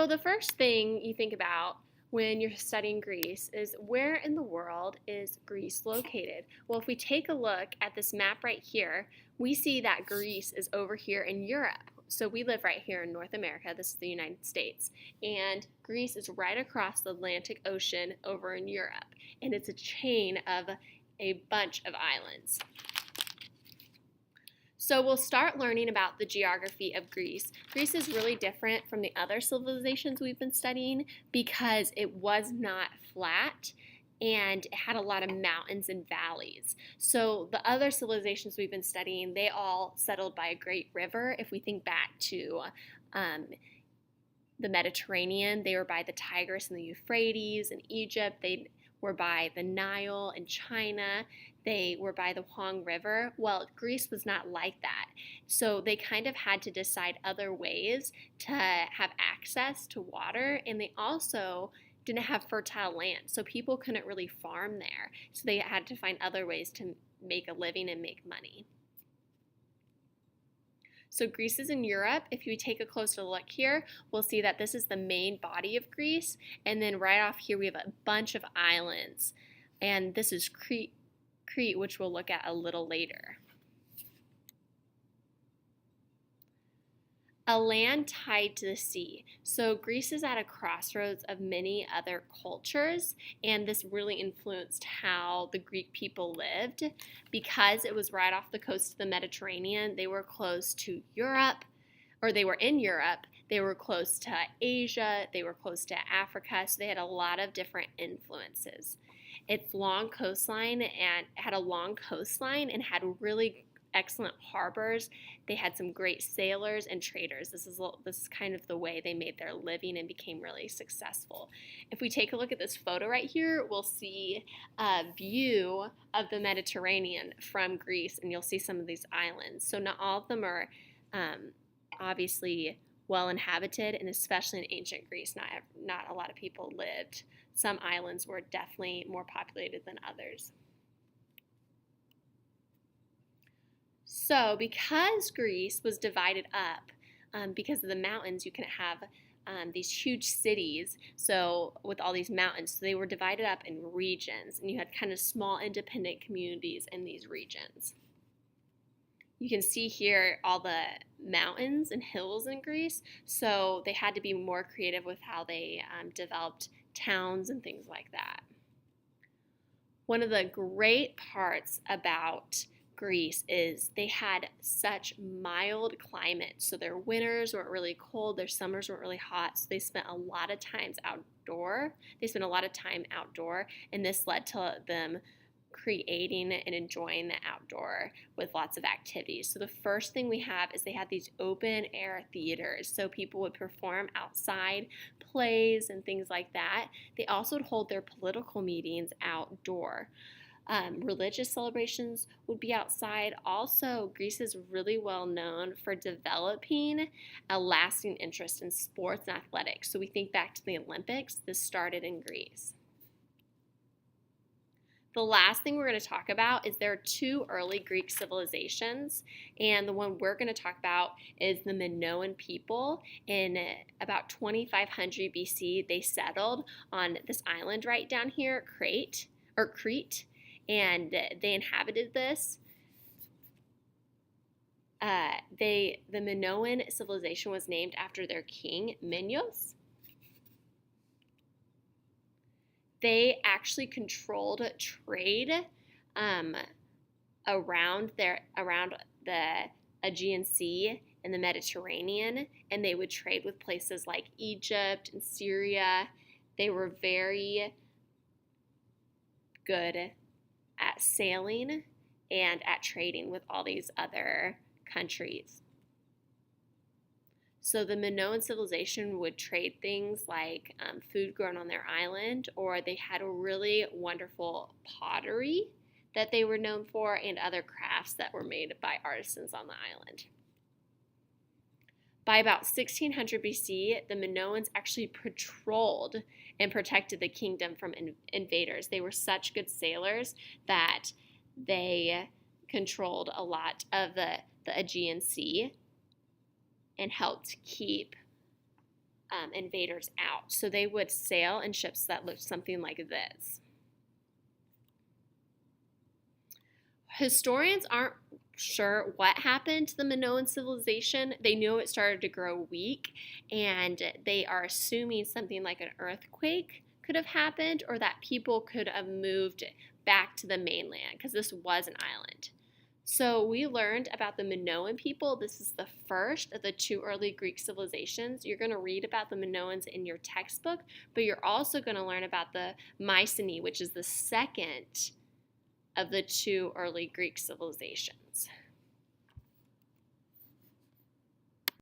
So the first thing you think about when you're studying Greece is where in the world is Greece located? Well, if we take a look at this map right here, we see that Greece is over here in Europe. So we live right here in North America. This is the United States. And Greece is right across the Atlantic Ocean over in Europe. And it's a chain of a bunch of islands. So we'll start learning about the geography of Greece. Greece is really different from the other civilizations we've been studying because it was not flat and it had a lot of mountains and valleys. So the other civilizations we've been studying, they all settled by a great river. If we think back to the Mediterranean, they were by the Tigris and the Euphrates. In Egypt, they were by the Nile. In China, they were by the Huang River. Well, Greece was not like that. So they kind of had to decide other ways to have access to water, and they also didn't have fertile land. So people couldn't really farm there. So they had to find other ways to make a living and make money. So Greece is in Europe. If you take a closer look here, we'll see that this is the main body of Greece. And then right off here, we have a bunch of islands. And this is Crete, which we'll look at a little later. A land tied to the sea. So Greece is at a crossroads of many other cultures, and this really influenced how the Greek people lived. Because it was right off the coast of the Mediterranean, they were close to Europe, or they were in Europe, they were close to Asia, they were close to Africa, so they had a lot of different influences. Its long coastline and had a long coastline and had really excellent harbors. They had some great sailors and traders. This is kind of the way they made their living and became really successful. If we take a look at this photo right here, we'll see a view of the Mediterranean from Greece, and you'll see some of these islands. So not all of them are obviously well inhabited, and especially in ancient Greece, not a lot of people lived. Some islands were definitely more populated than others. So because Greece was divided up, because of the mountains, you can have these huge cities, so with all these mountains, so they were divided up in regions, and you had kind of small independent communities in these regions. You can see here all the mountains and hills in Greece, so they had to be more creative with how they developed towns and things like that. One of the great parts about Greece is they had such mild climate. So their winters weren't really cold, their summers weren't really hot, so they spent a lot of time outdoor. And this led to them creating and enjoying the outdoor with lots of activities. So the first thing we have is they had these open air theaters, so people would perform outside, plays and things like that. They also would hold their political meetings outdoor. Religious celebrations would be outside. Also, Greece is really well known for developing a lasting interest in sports and athletics. So we think back to the Olympics, this started in Greece. The last thing we're going to talk about is there are two early Greek civilizations, and the one we're going to talk about is the Minoan people. In about 2500 BC, they settled on this island right down here, Crete, and they inhabited this. The Minoan civilization was named after their king, Minos. They actually controlled trade around the Aegean Sea and the Mediterranean, and they would trade with places like Egypt and Syria. They were very good at sailing and at trading with all these other countries. So the Minoan civilization would trade things like food grown on their island, or they had a really wonderful pottery that they were known for and other crafts that were made by artisans on the island. By about 1600 BC, the Minoans actually patrolled and protected the kingdom from invaders. They were such good sailors that they controlled a lot of the Aegean Sea and helped keep invaders out. So they would sail in ships that looked something like this. Historians aren't sure what happened to the Minoan civilization. They know it started to grow weak, and they are assuming something like an earthquake could have happened, or that people could have moved back to the mainland because this was an island. So we learned about the Minoan people. This is the first of the two early Greek civilizations. You're going to read about the Minoans in your textbook, but you're also going to learn about the Mycenae, which is the second of the two early Greek civilizations.